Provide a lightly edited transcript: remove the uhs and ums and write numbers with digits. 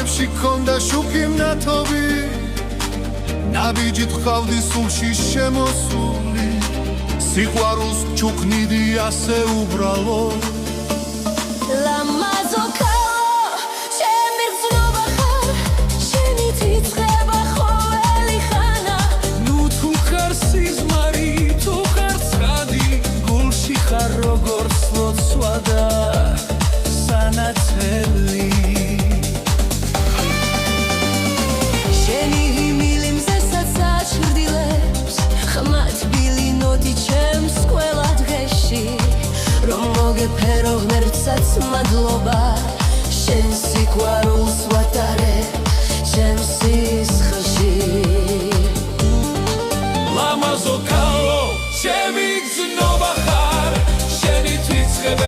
მამებში ქონდა შუქი მნათობი ნაბიჯით ხავდი სულში შემოსული სიყვარულს ჩუქნიდი ასე უბრალო როგორც ლოცვა და სანაცელი შენი ჰიმილი მზესაც აჩრდილებს ხმათბილი ნოტი ჩემს ყველა დღეში რომ მოგეფერო ღმერთსაც მადლობა შენ სიყვარულს ვატარე ჩემს სისხლში ლამაზო